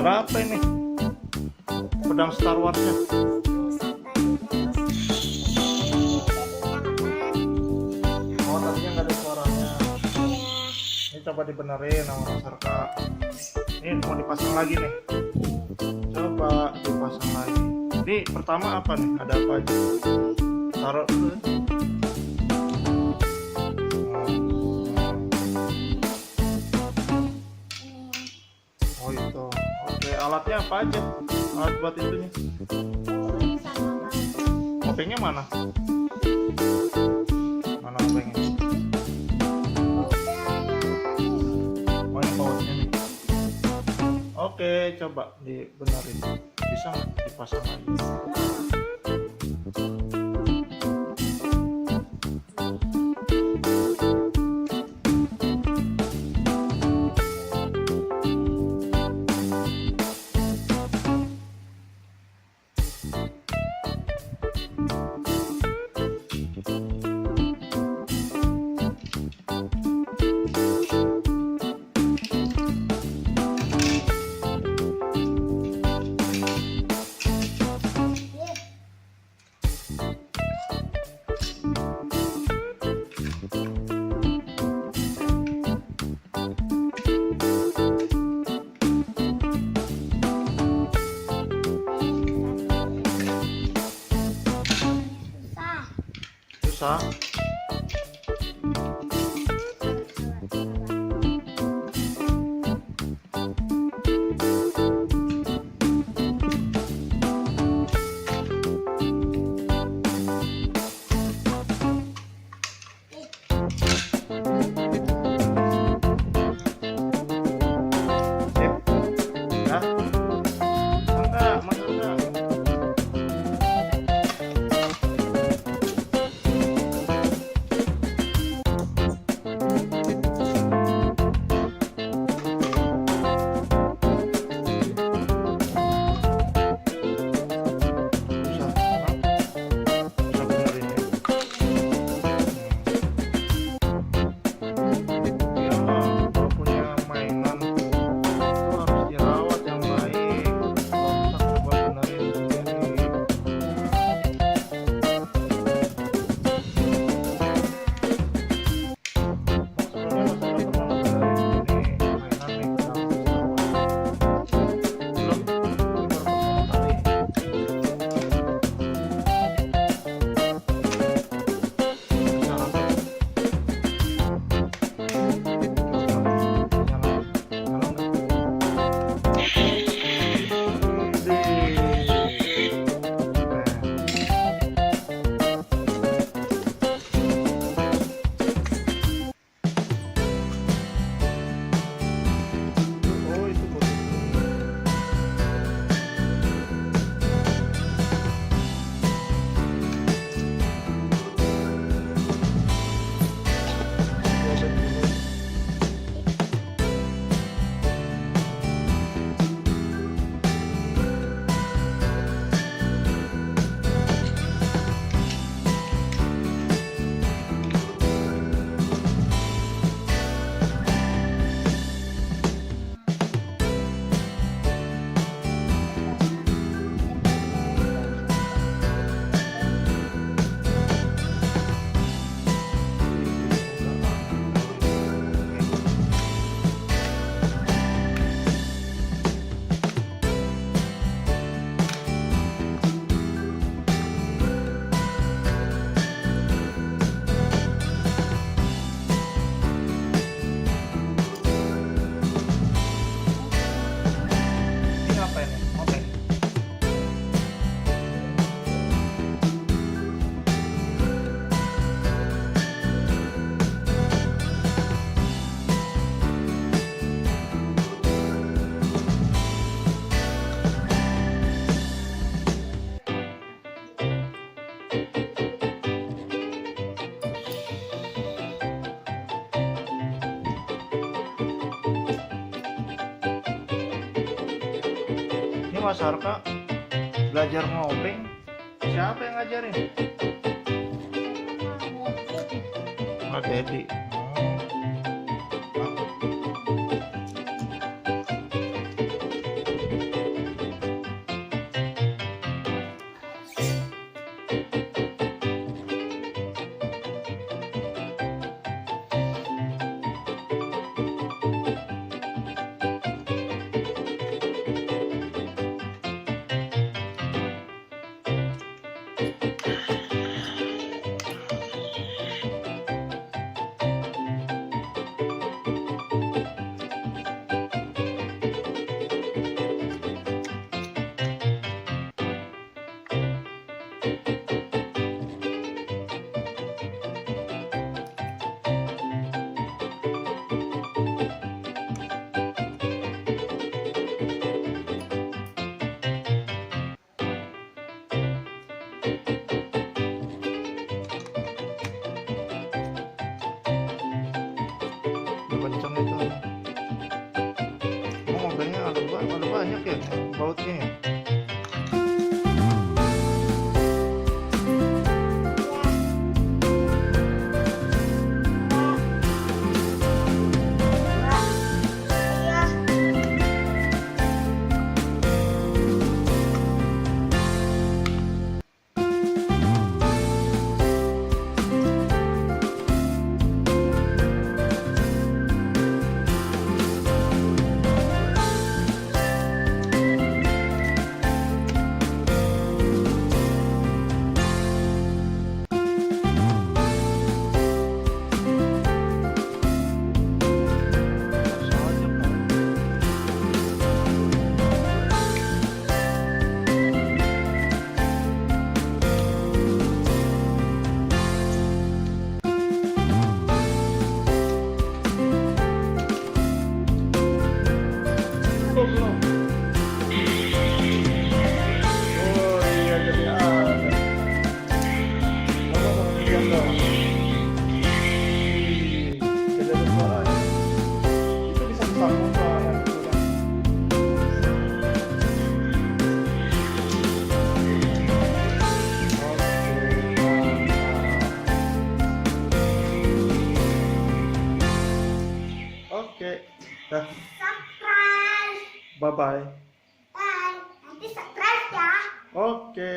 berapa ini? Pedang Star Wars-nya. Oh, tadinya nggak ada suaranya. Ini coba dibenerin sama Mas Arka. Ini mau dipasang lagi nih. Coba dipasang lagi. Ini pertama apa nih? Ada apa aja? Taruh dulu. Oh itu. Oke, alatnya apa aja? Alat buat itunya. Kopengnya mana? Mana kopengnya? Oh ini pautnya nih. Oke, coba dibenerin. Bisa nggak dipasang lagi? Susah. Ini Mas Arka belajar ngopeng, siapa yang ngajarin? Mas Dedi. bautnya ya? Belum. Oh iya, jadi ada. Kamu mau lihat dong. Jadi ada suaranya. Itu bisa disambung ke yang itu kan. Oke, dah. Bye bye. Bye. Nanti subscribe ya. Oke.